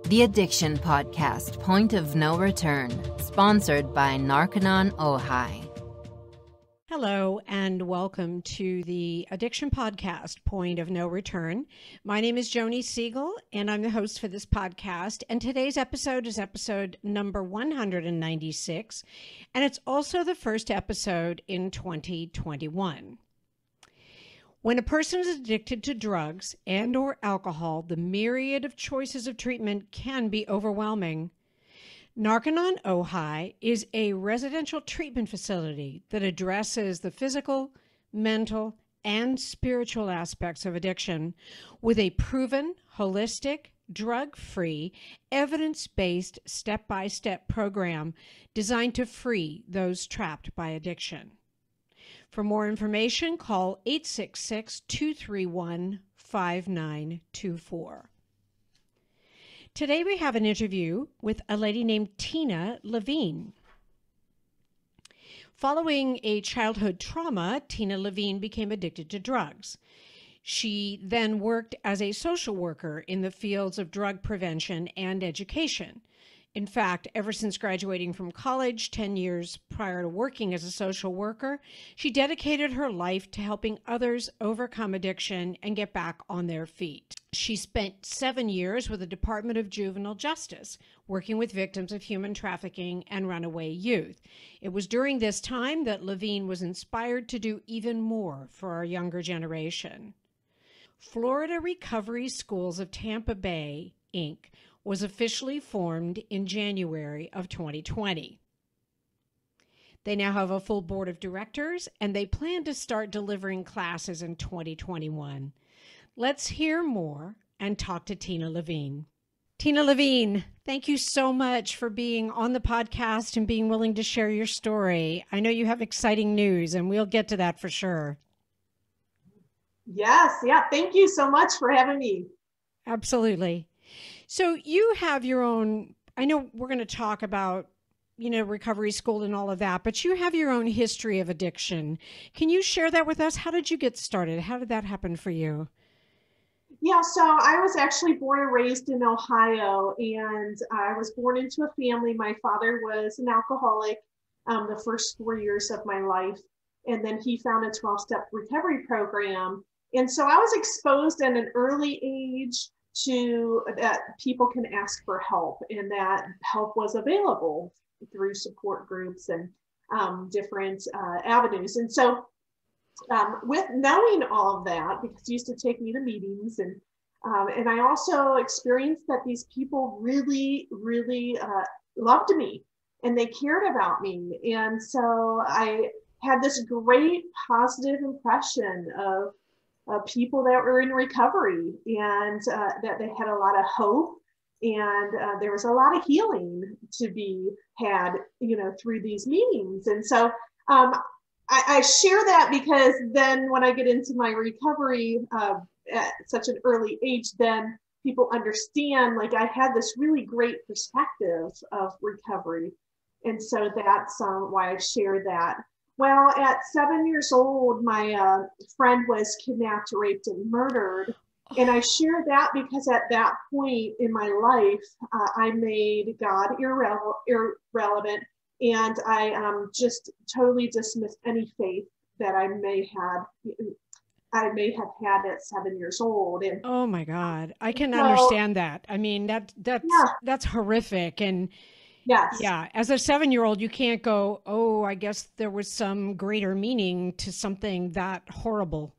The Addiction Podcast, Point of No Return, sponsored by Narconon Ojai. Hello and welcome to the Addiction Podcast, Point of No Return. My name is Joni Siegel and I'm the host for this podcast. And today's episode is episode number 196. And it's also the first episode in 2021. When a person is addicted to drugs and or alcohol, the myriad of choices of treatment can be overwhelming. Narconon Ojai is a residential treatment facility that addresses the physical, mental, and spiritual aspects of addiction with a proven, holistic, drug-free, evidence-based, step-by-step program designed to free those trapped by addiction. For more information, call 866-231-5924. Today we have an interview with a lady named Tina Levene. Following a childhood trauma, Tina Levene became addicted to drugs. She then worked as a social worker in the fields of drug prevention and education. In fact, ever since graduating from college 10 years prior to working as a social worker, she dedicated her life to helping others overcome addiction and get back on their feet. She spent 7 years with the Department of Juvenile Justice, working with victims of human trafficking and runaway youth. It was during this time that Levene was inspired to do even more for our younger generation. Florida Recovery Schools of Tampa Bay, Inc., was officially formed in January of 2020. They now have a full board of directors, and they plan to start delivering classes in 2021. Let's hear more and talk to Tina Levene. Tina Levene, thank you so much for being on the podcast and being willing to share your story. I know you have exciting news, and we'll get to that for sure. Yes, yeah. Thank you so much for having me. Absolutely. So you have your own, I know we're going to talk about, recovery school and all of that, but you have your own history of addiction. Can you share that with us? How did you get started? How did that happen for you? Yeah, so I was actually born and raised in Ohio, and I was born into a family. My father was an alcoholic the first 4 years of my life, and then he found a 12-step recovery program. And so I was exposed at an early age to that people can ask for help, and that help was available through support groups and different avenues. And so with knowing all of that, because he used to take me to meetings, and I also experienced that these people really, really loved me and they cared about me. And so I had this great positive impression of people that were in recovery, and that they had a lot of hope, and there was a lot of healing to be had, through these meetings. And so I share that because then when I get into my recovery at such an early age, then people understand, like, I had this really great perspective of recovery. And so that's why I share that. Well, at 7 years old, my friend was kidnapped, raped, and murdered. And I share that because at that point in my life, I made God irrelevant, and I just totally dismissed any faith that I may have had at 7 years old. And oh my God, I can understand that. I mean, that's horrific. And yes. Yeah. As a 7-year-old, you can't go, oh, I guess there was some greater meaning to something that horrible.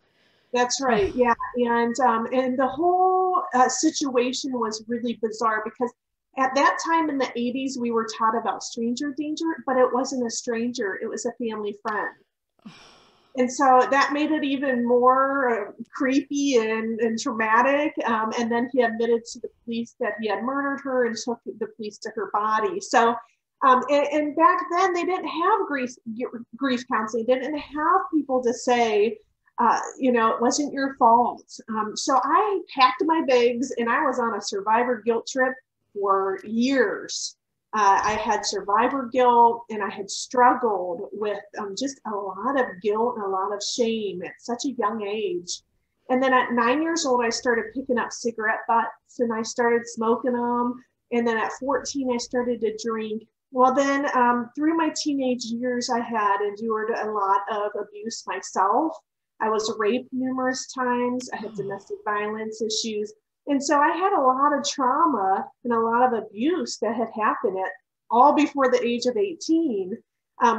That's right. Yeah. And the whole situation was really bizarre because at that time in the 80s, we were taught about stranger danger, but it wasn't a stranger. It was a family friend. And so that made it even more creepy and traumatic. And then he admitted to the police that he had murdered her and took the police to her body. So, and back then they didn't have grief counseling. They didn't have people to say, it wasn't your fault. So I packed my bags and I was on a survivor guilt trip for years. I had survivor guilt, and I had struggled with just a lot of guilt and a lot of shame at such a young age. And then at 9 years old, I started picking up cigarette butts and I started smoking them. And then at 14, I started to drink. Well, then through my teenage years, I had endured a lot of abuse myself. I was raped numerous times. I had domestic violence issues. And so I had a lot of trauma and a lot of abuse that had happened at all before the age of 18.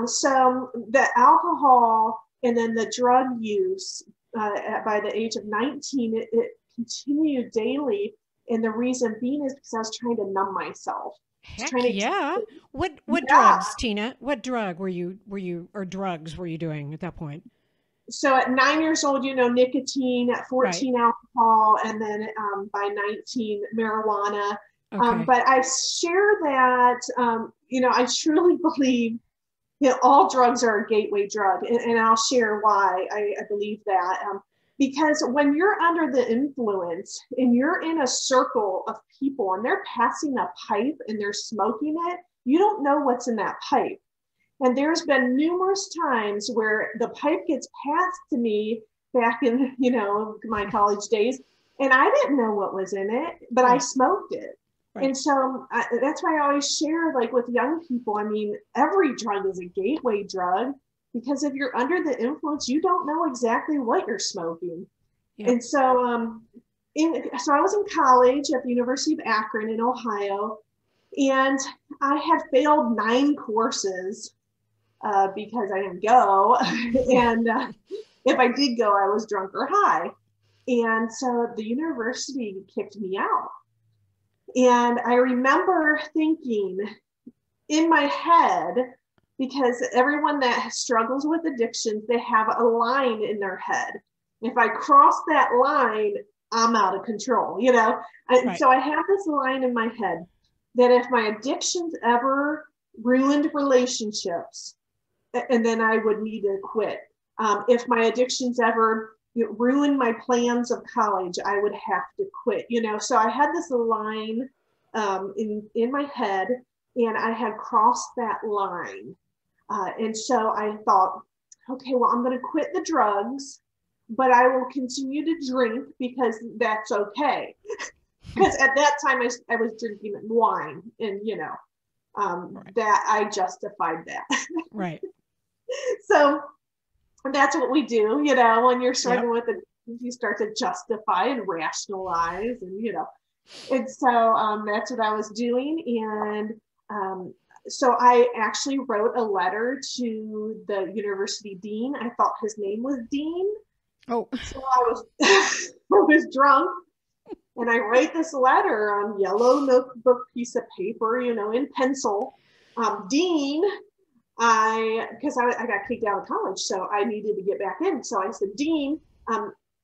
So the alcohol and then the drug use by the age of 19, it continued daily. And the reason being is because I was trying to numb myself. Heck yeah. What Yeah. drugs, Tina? What drug were you or drugs were you doing at that point? So at 9 years old, nicotine, at 14, alcohol, and then by 19, marijuana. Okay. But I share that, I truly believe all drugs are a gateway drug, and I'll share why I believe that. Because when you're under the influence and you're in a circle of people and they're passing a pipe and they're smoking it, you don't know what's in that pipe. And there's been numerous times where the pipe gets passed to me back in, my college days, and I didn't know what was in it, but I smoked it. Right. And so that's why I always share, like with young people, I mean, every drug is a gateway drug, because if you're under the influence, you don't know exactly what you're smoking. Yep. And so, so I was in college at the University of Akron in Ohio, and I had failed 9 courses because I didn't go. And if I did go, I was drunk or high. And so the university kicked me out. And I remember thinking in my head, because everyone that struggles with addictions, they have a line in their head. If I cross that line, I'm out of control, Right. So I have this line in my head that if my addictions ever ruined relationships, and then I would need to quit. If my addictions ever ruined my plans of college, I would have to quit, So I had this line in my head, and I had crossed that line. And so I thought, okay, well, I'm going to quit the drugs, but I will continue to drink because that's okay. Because at that time I was drinking wine, and right. That I justified that. Right. So that's what we do, when you're struggling with it, you start to justify and rationalize, and and so that's what I was doing. And so I actually wrote a letter to the university dean. I thought his name was Dean. Oh. So I was drunk, and I write this letter on yellow notebook piece of paper, in pencil. Dean, because I got kicked out of college, so I needed to get back in. So I said, Dean,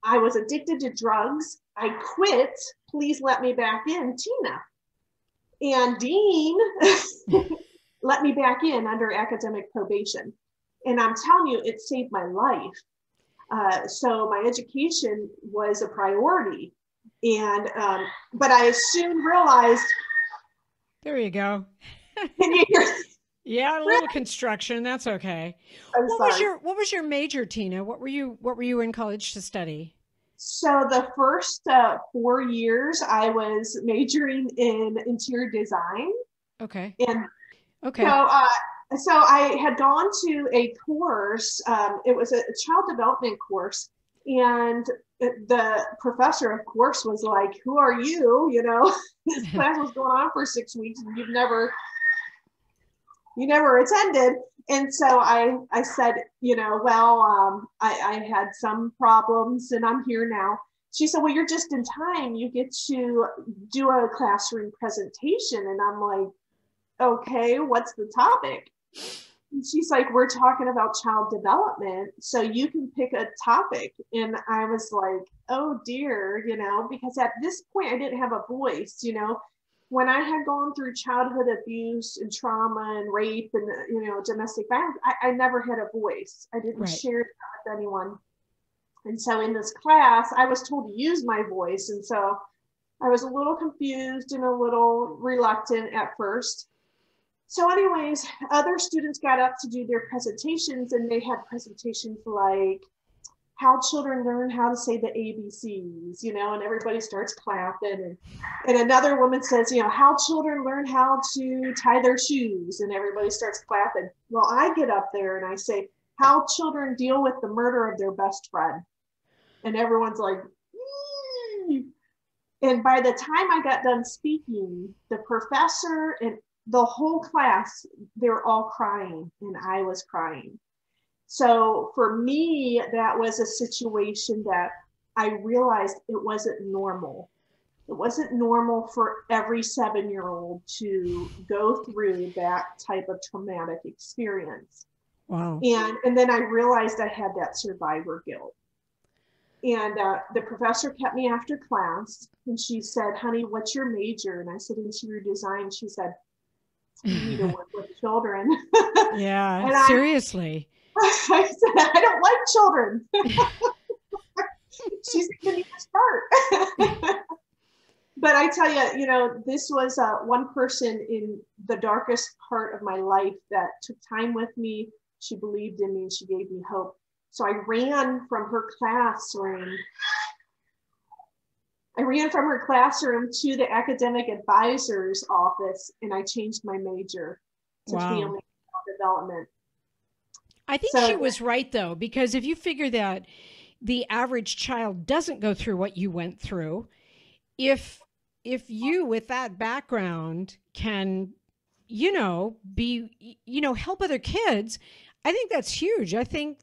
I was addicted to drugs. I quit. Please let me back in, Tina. And Dean let me back in under academic probation. And I'm telling you, it saved my life. So my education was a priority. And, but I soon realized. There you go. Can you hear? Yeah, a little construction. That's okay. What was your major, Tina? What were you in college to study? So the first 4 years, I was majoring in interior design. Okay. And okay. So I had gone to a course. It was a child development course, and the professor, of course, was like, "Who are you?" This class was going on for 6 weeks, and you never attended. And so I said, I had some problems and I'm here now. She said, well, you're just in time. You get to do a classroom presentation. And I'm like, okay, what's the topic? And she's like, we're talking about child development, so you can pick a topic. And I was like, oh dear, because at this point I didn't have a voice, when I had gone through childhood abuse and trauma and rape and, domestic violence, I never had a voice. I didn't share that with anyone. And so in this class, I was told to use my voice. And so I was a little confused and a little reluctant at first. So anyways, other students got up to do their presentations, and they had presentations like how children learn how to say the ABCs, and everybody starts clapping. And another woman says, how children learn how to tie their shoes, and everybody starts clapping. Well, I get up there and I say, how children deal with the murder of their best friend. And everyone's like, "Eee." And by the time I got done speaking, the professor and the whole class, they were all crying, and I was crying. So for me, that was a situation that I realized it wasn't normal. It wasn't normal for every 7-year-old to go through that type of traumatic experience. Wow. And then I realized I had that survivor guilt. And the professor kept me after class, and she said, honey, what's your major? And I said, interior design. She said, you need to work with children. Yeah, and seriously. I said, I don't like children. She said, you need to start. But I tell you, this was one person in the darkest part of my life that took time with me. She believed in me, and she gave me hope. So I ran from her classroom. To the academic advisor's office, and I changed my major to family development. I think she was right, though, because if you figure that the average child doesn't go through what you went through, if you with that background can, help other kids, I think that's huge. I think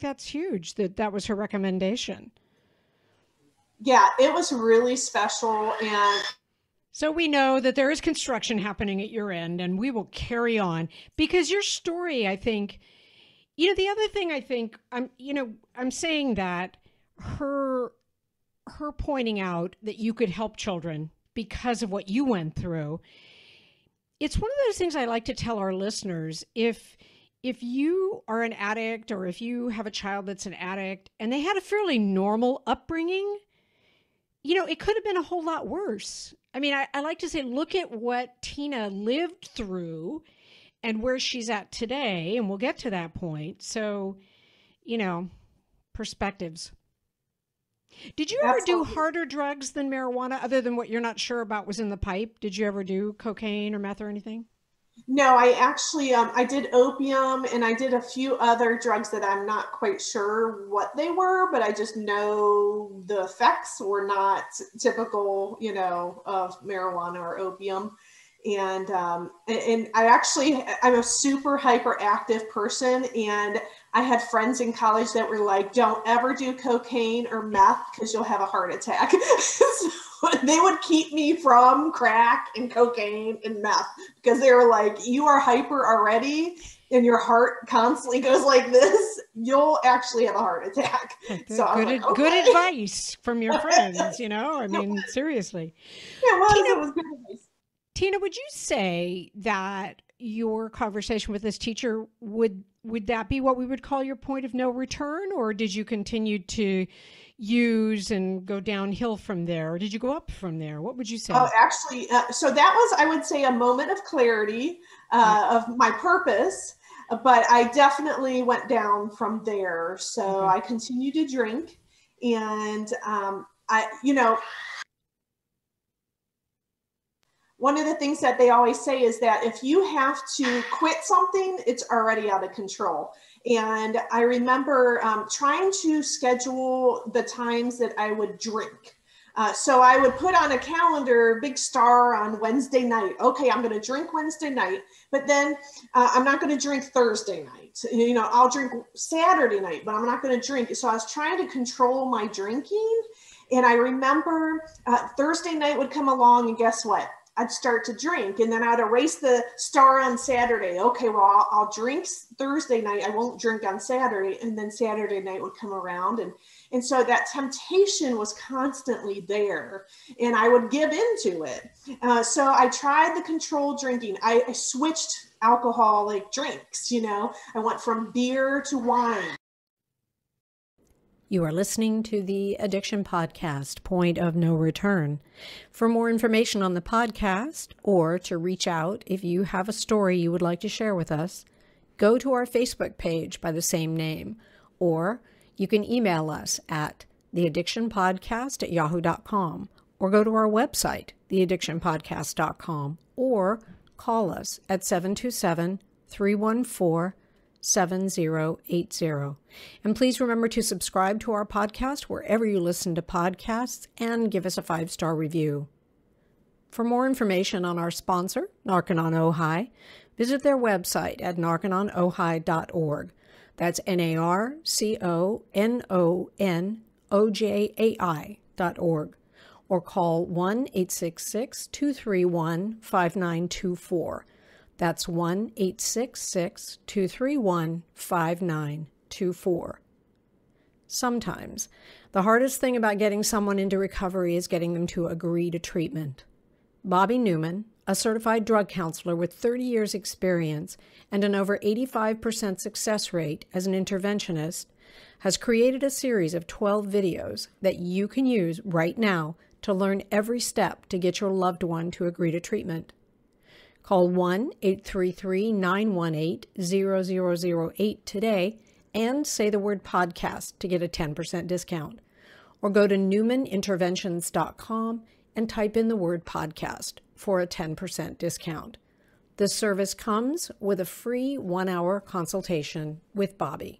that's huge that was her recommendation. Yeah, it was really special. And so we know that there is construction happening at your end, and we will carry on because your story, I think, the other thing I think I'm saying that her pointing out that you could help children because of what you went through. It's one of those things I like to tell our listeners. If you are an addict, or if you have a child that's an addict and they had a fairly normal upbringing, it could have been a whole lot worse. I mean, I like to say, look at what Tina lived through and where she's at today, and we'll get to that point. So, perspectives. Did you ever do harder drugs than marijuana, other than what you're not sure about was in the pipe? Did you ever do cocaine or meth or anything? No, I actually, I did opium, and I did a few other drugs that I'm not quite sure what they were, but I just know the effects were not typical, of marijuana or opium. And I'm a super hyperactive person, and I had friends in college that were like, don't ever do cocaine or meth because you'll have a heart attack. So they would keep me from crack and cocaine and meth because they were like, you are hyper already and your heart constantly goes like this, you'll actually have a heart attack. So good advice from your friends, I mean, seriously. It was good advice. Tina, would you say that your conversation with this teacher, would that be what we would call your point of no return? Or did you continue to use and go downhill from there? Or did you go up from there? What would you say? Oh, actually, so that was, I would say, a moment of clarity of my purpose, but I definitely went down from there. So I continued to drink, and one of the things that they always say is that if you have to quit something, it's already out of control. And I remember trying to schedule the times that I would drink. So I would put on a calendar, big star on Wednesday night. Okay, I'm going to drink Wednesday night, but then I'm not going to drink Thursday night. I'll drink Saturday night, but I'm not going to drink. So I was trying to control my drinking. And I remember Thursday night would come along, and guess what? I'd start to drink, and then I'd erase the star on Saturday. Okay, well, I'll drink Thursday night. I won't drink on Saturday. And then Saturday night would come around. And so that temptation was constantly there, and I would give into it. So I tried the controlled drinking. I switched alcoholic drinks. I went from beer to wine. You are listening to the Addiction Podcast, Point of No Return. For more information on the podcast, or to reach out if you have a story you would like to share with us, go to our Facebook page by the same name, or You can email us at theaddictionpodcast@yahoo.com, or go to our website, theaddictionpodcast.com, or call us at 727-314-7080. And please remember to subscribe to our podcast wherever you listen to podcasts and give us a 5-star review. For more information on our sponsor, Narconon Ojai, visit their website at narcononojai.org. That's NARCONONOJAI.org. Or call 1-866-231-5924. That's 1-866-231-5924. Sometimes, the hardest thing about getting someone into recovery is getting them to agree to treatment. Bobby Newman, a certified drug counselor with 30 years experience and an over 85% success rate as an interventionist, has created a series of 12 videos that you can use right now to learn every step to get your loved one to agree to treatment. Call 1-833-918-0008 today and say the word podcast to get a 10% discount. Or go to newmaninterventions.com and type in the word podcast for a 10% discount. The service comes with a free 1-hour consultation with Bobby.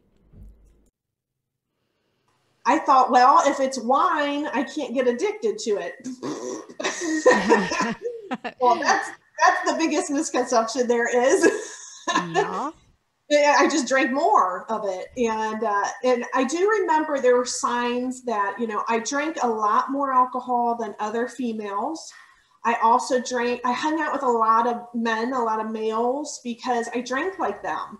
I thought, well, if it's wine, I can't get addicted to it. Well, that's the biggest misconception there is. Yeah. I just drank more of it. And I do remember there were signs that, I drank a lot more alcohol than other females. I also I hung out with a lot of men, a lot of males, because I drank like them.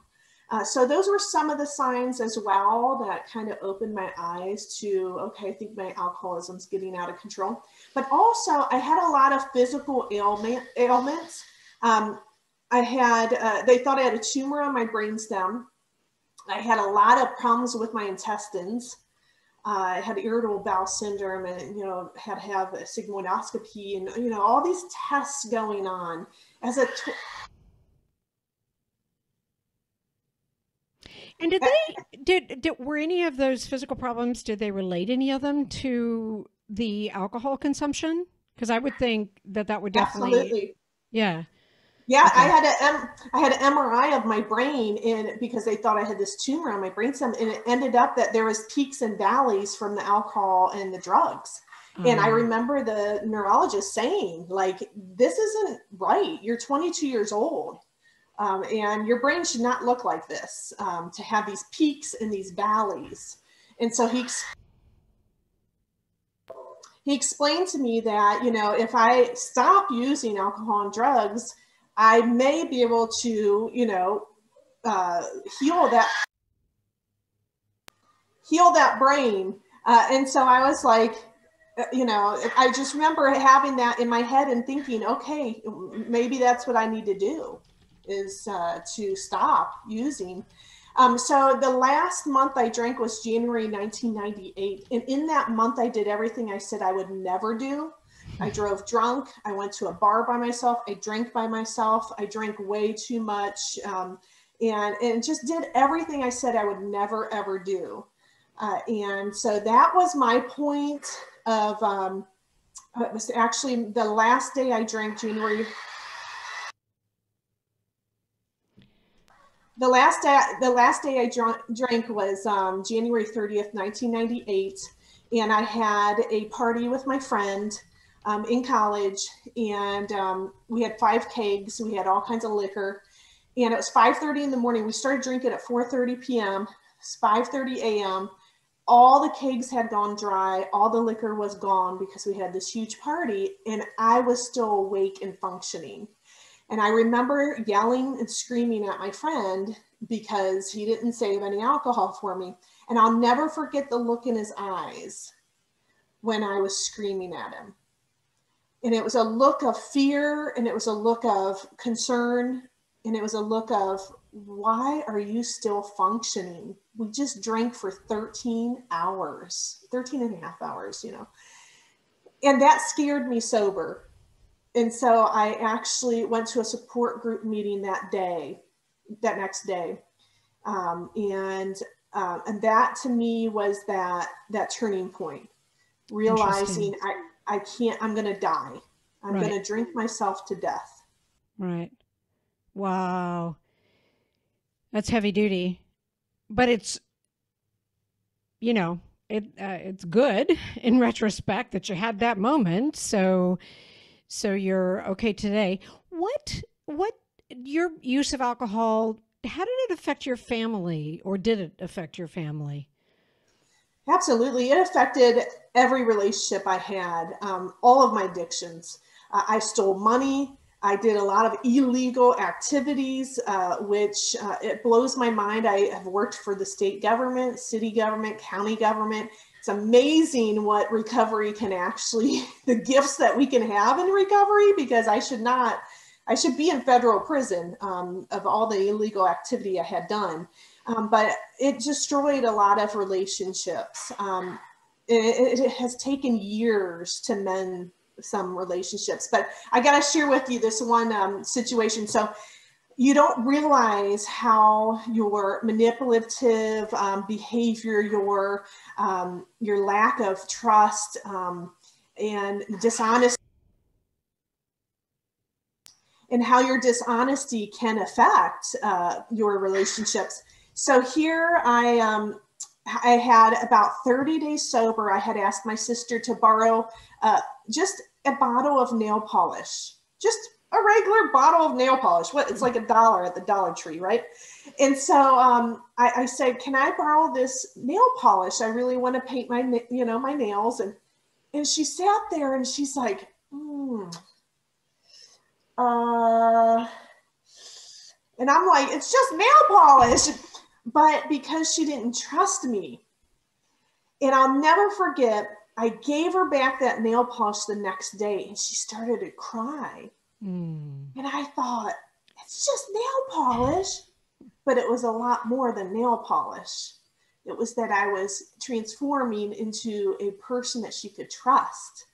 So those were some of the signs as well that kind of opened my eyes to, okay, I think my alcoholism's getting out of control. But also I had a lot of physical ailments. They thought I had a tumor on my brainstem. I had a lot of problems with my intestines. I had irritable bowel syndrome and, had to have a sigmoidoscopy and, all these tests going on as a And were any of those physical problems, did they relate any of them to the alcohol consumption? Because I would think that would definitely. Absolutely. Yeah. Yeah. Okay. I had an MRI of my brain because they thought I had this tumor on my brainstem, and it ended up that there was peaks and valleys from the alcohol and the drugs. And I remember the neurologist saying, like, this isn't right. You're 22 years old. And your brain should not look like this, to have these peaks and these valleys. And so he explained to me that, if I stop using alcohol and drugs, I may be able to, heal that brain. And so I was like, I just remember having that in my head and thinking, okay, maybe that's what I need to do, is to stop using. So the last month I drank was January 1998. And in that month, I did everything I said I would never do. I drove drunk. I went to a bar by myself. I drank by myself. I drank way too much, and just did everything I said I would never, ever do. And so that was my point of, it was actually the last day I drank, January. The last day I drank was January 30th, 1998. And I had a party with my friend in college, and we had 5 kegs. We had all kinds of liquor, and it was 5:30 in the morning. We started drinking at 4:30 p.m. It's 5:30 a.m. All the kegs had gone dry. All the liquor was gone because we had this huge party, and I was still awake and functioning. And I remember yelling and screaming at my friend because he didn't save any alcohol for me. And I'll never forget the look in his eyes when I was screaming at him. And it was a look of fear, and it was a look of concern, and it was a look of, why are you still functioning? We just drank for 13 hours, 13 and a half hours, And that scared me sober. And so I actually went to a support group meeting that next day. And And that to me was that turning point, realizing I can't, I'm going to die. I'm going to drink myself to death. Right. Wow. That's heavy duty, but it's, it's good in retrospect that you had that moment. So you're okay today. What your use of alcohol, how did it affect your family, or did it affect your family? Absolutely. It affected every relationship I had, all of my addictions. I stole money. I did a lot of illegal activities, which it blows my mind. I have worked for the state government, city government, county government. It's amazing what recovery can actually, the gifts that we can have in recovery, because I should be in federal prison of all the illegal activity I had done. But it destroyed a lot of relationships. It has taken years to mend some relationships, but I got to share with you this one situation. So you don't realize how your manipulative behavior, your lack of trust and dishonesty, and how your dishonesty can affect your relationships. So here I had about 30 days sober. I had asked my sister to borrow just a bottle of nail polish, just a regular bottle of nail polish. It's like $1 at the Dollar Tree, right? And so I said, can I borrow this nail polish? I really want to paint my nails. And she sat there and she's like, and I'm like, it's just nail polish. But because she didn't trust me, and I'll never forget, I gave her back that nail polish the next day and she started to cry. And I thought, it's just nail polish. But it was a lot more than nail polish. It was that I was transforming into a person that she could trust.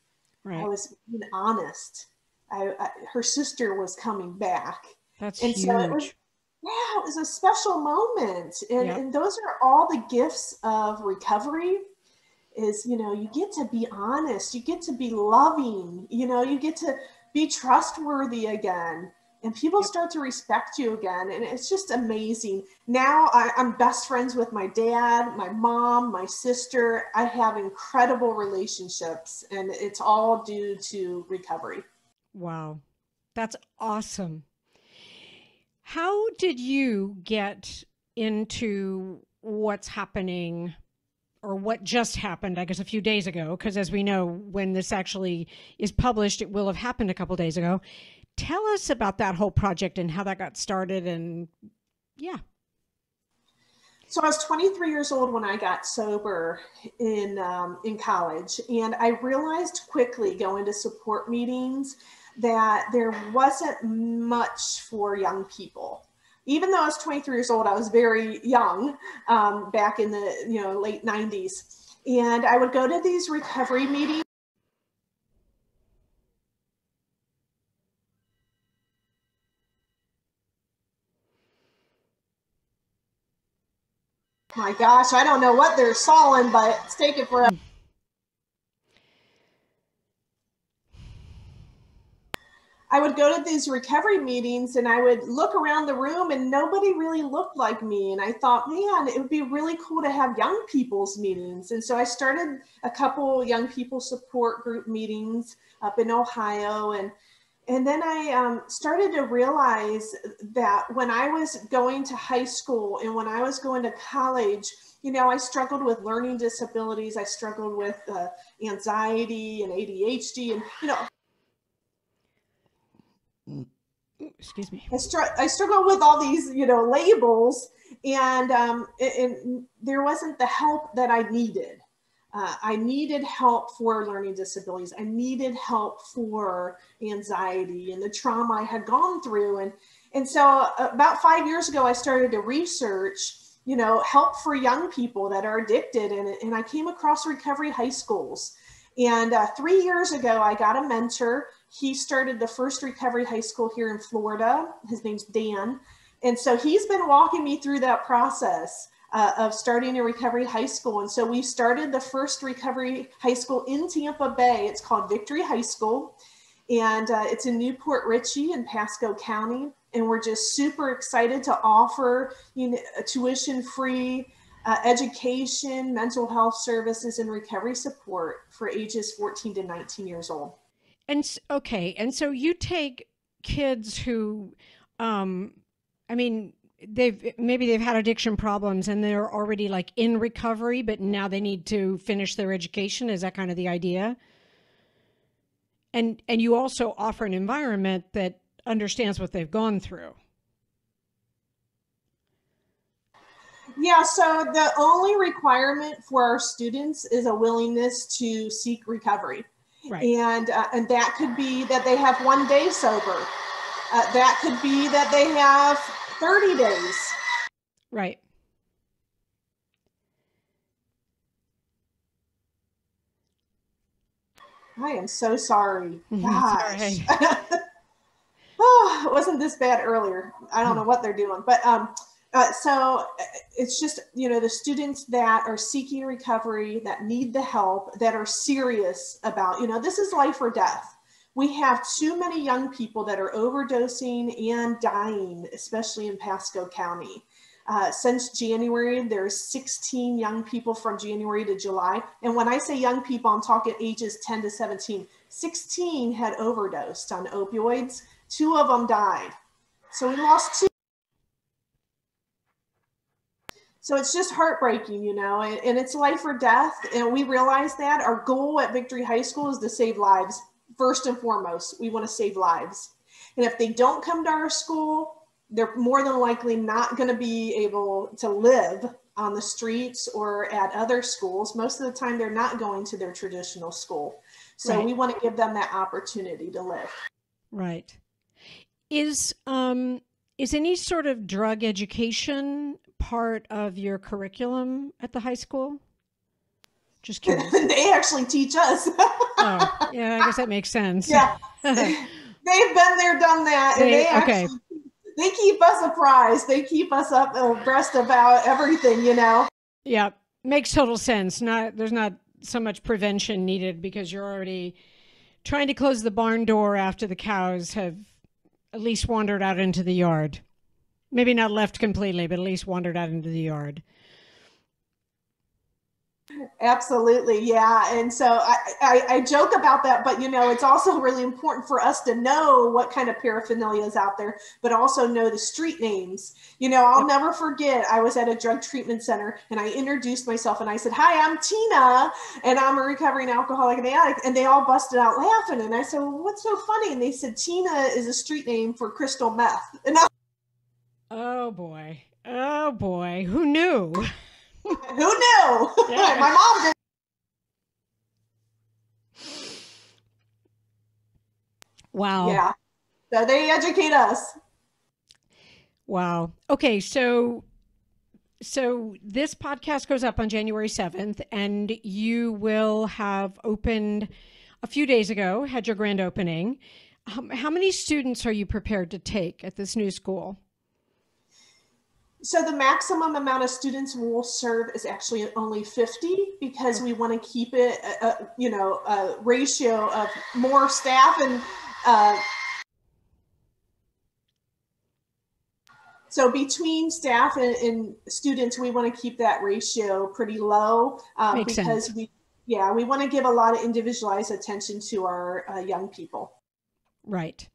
Right. I was being honest. Her sister was coming back. That's huge. So it was a special moment. And those are all the gifts of recovery is, you get to be honest, you get to be loving, you get to be trustworthy again, and people start to respect you again. And it's just amazing. Now I'm best friends with my dad, my mom, my sister. I have incredible relationships, and it's all due to recovery. Wow. That's awesome. How did you get into what's happening, or what just happened, I guess, a few days ago? Because as we know, when this actually is published, it will have happened a couple days ago. Tell us about that whole project and how that got started. And So I was 23 years old when I got sober in college, and I realized quickly going to support meetings that there wasn't much for young people. Even though I was 23 years old, I was very young back in the late 90s. And I would go to these recovery meetings. My gosh, I don't know what they're sawing, but it's taking forever. I would go to these recovery meetings and I would look around the room and nobody really looked like me. And I thought, man, it would be really cool to have young people's meetings. And so I started a couple young people support group meetings up in Ohio. And then I started to realize that when I was going to high school and when I was going to college, I struggled with learning disabilities. I struggled with anxiety and ADHD and, excuse me. I struggled with all these, labels, and there wasn't the help that I needed. I needed help for learning disabilities. I needed help for anxiety and the trauma I had gone through. And so about 5 years ago, I started to research, help for young people that are addicted. And I came across recovery high schools. And 3 years ago, I got a mentor. He started the first recovery high school here in Florida. His name's Dan. And so he's been walking me through that process. of starting a recovery high school. And so we started the first recovery high school in Tampa Bay. It's called Victory High School. And it's in Newport Richey in Pasco County. And we're just super excited to offer tuition-free education, mental health services, and recovery support for ages 14 to 19 years old. And so you take kids who, they've had addiction problems and they're already like in recovery, but now they need to finish their education. Is that kind of the idea? And you also offer an environment that understands what they've gone through. Yeah, so the only requirement for our students is a willingness to seek recovery. Right. And that could be that they have 1 day sober. That could be that they have 30 days. Right. I am so sorry. Gosh. Sorry. Oh, it wasn't this bad earlier. I don't know what they're doing, but so it's just, the students that are seeking recovery, that need the help, that are serious about, this is life or death. We have too many young people that are overdosing and dying, especially in Pasco County. Since January, there's 16 young people from January to July. And when I say young people, I'm talking ages 10 to 17. 16 had overdosed on opioids. 2 of them died. So we lost 2. So it's just heartbreaking, and it's life or death. And we realize that our goal at Victory High School is to save lives. First and foremost, we want to save lives. And if they don't come to our school, they're more than likely not going to be able to live on the streets or at other schools. Most of the time, they're not going to their traditional school. So right. We want to give them that opportunity to live. Right. Is any sort of drug education part of your curriculum at the high school? Just curious. They actually teach us. Oh, yeah, I guess that makes sense. Yeah. They've been there, done that. And they keep us apprised. They keep us up abreast about everything, Yeah, makes total sense. There's not so much prevention needed because you're already trying to close the barn door after the cows have at least wandered out into the yard. Maybe not left completely, but at least wandered out into the yard. Absolutely. Yeah. And so I joke about that, but it's also really important for us to know what kind of paraphernalia is out there, but also know the street names. I'll never forget, I was at a drug treatment center and I introduced myself and I said, "Hi, I'm Tina and I'm a recovering alcoholic and addict." And they all busted out laughing. And I said, "Well, what's so funny?" And they said, "Tina is a street name for crystal meth." And Oh boy. Who knew? Who knew? Yeah. My mom did. Wow. Yeah. So they educate us. Wow. Okay. So this podcast goes up on January 7th, and you will have opened a few days ago, had your grand opening. How many students are you prepared to take at this new school? So the maximum amount of students we'll serve is actually only 50 because we want to keep it, a ratio of more staff and so between staff and students, we want to keep that ratio pretty low because sense. we want to give a lot of individualized attention to our young people. Right.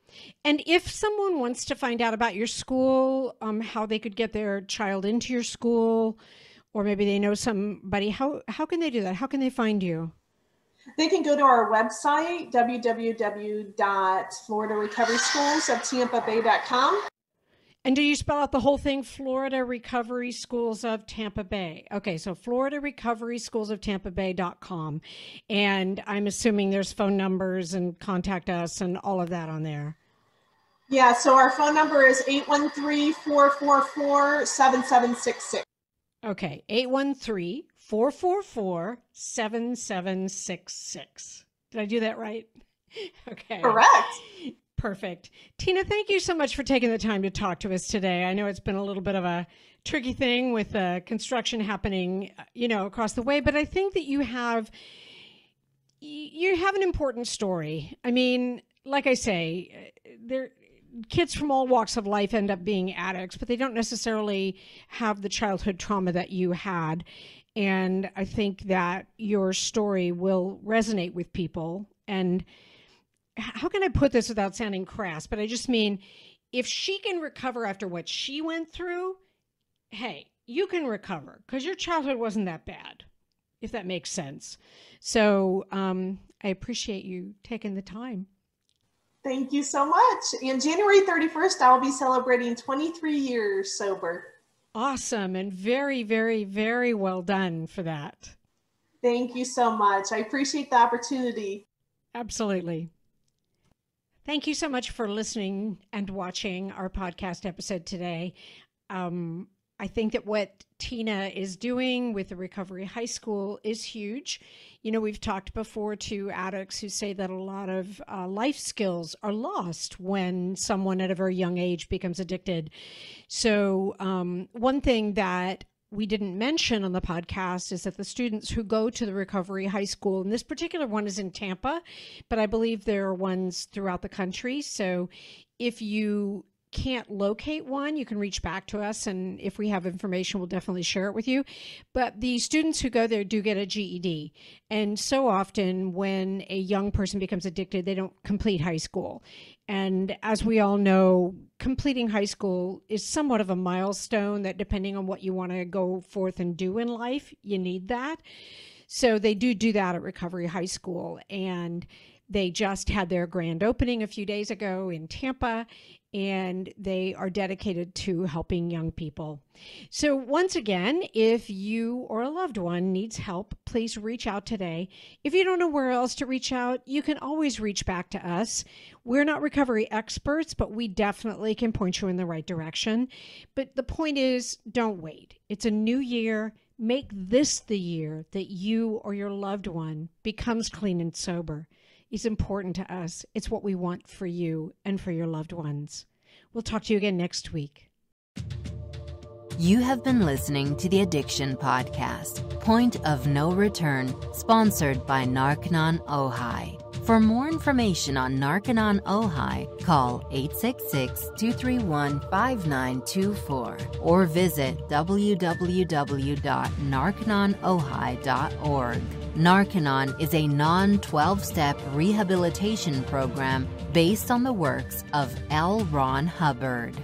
And if someone wants to find out about your school, how they could get their child into your school, or maybe they know somebody, how can they do that? How can they find you? They can go to our website, www.floridarecoveryschools.tampabay.com. And do you spell out the whole thing? Florida Recovery Schools of Tampa Bay. Okay, so Florida Recovery Schools of Tampabay.com. And I'm assuming there's phone numbers and contact us and all of that on there. Yeah, so our phone number is 813-444-7766. Okay, 813-444-7766. Did I do that right? Okay. Correct. Perfect. Tina, thank you so much for taking the time to talk to us today. I know it's been a little bit of a tricky thing with construction happening, across the way, but I think that you have an important story. I mean, like I say, kids from all walks of life end up being addicts, but they don't necessarily have the childhood trauma that you had. And I think that your story will resonate with people. And how can I put this without sounding crass? But I just mean, if she can recover after what she went through, hey, you can recover because your childhood wasn't that bad, if that makes sense. So I appreciate you taking the time. Thank you so much. And January 31st, I'll be celebrating 23 years sober. Awesome. And very, very, very well done for that. Thank you so much. I appreciate the opportunity. Absolutely. Thank you so much for listening and watching our podcast episode today. I think that what Tina is doing with the Recovery High School is huge. We've talked before to addicts who say that a lot of life skills are lost when someone at a very young age becomes addicted. So one thing that we didn't mention on the podcast is that the students who go to the Recovery High School, and this particular one is in Tampa, but I believe there are ones throughout the country. So if you can't locate one, you can reach back to us, and if we have information, we'll definitely share it with you. But the students who go there do get a GED. And so often when a young person becomes addicted, they don't complete high school. And as we all know, completing high school is somewhat of a milestone that, depending on what you want to go forth and do in life, you need that. So they do that at Recovery High School. And they just had their grand opening a few days ago in Tampa, and they are dedicated to helping young people. So once again, if you or a loved one needs help, please reach out today. If you don't know where else to reach out, you can always reach back to us. We're not recovery experts, but we definitely can point you in the right direction. But the point is, don't wait. It's a new year. Make this the year that you or your loved one becomes clean and sober. It's important to us. It's what we want for you and for your loved ones. We'll talk to you again next week. You have been listening to the Addiction Podcast, Point of No Return, sponsored by Narconon Ojai. For more information on Narconon Ojai, call 866-231-5924 or visit www.narcononojai.org. Narconon is a non-12-step rehabilitation program based on the works of L. Ron Hubbard.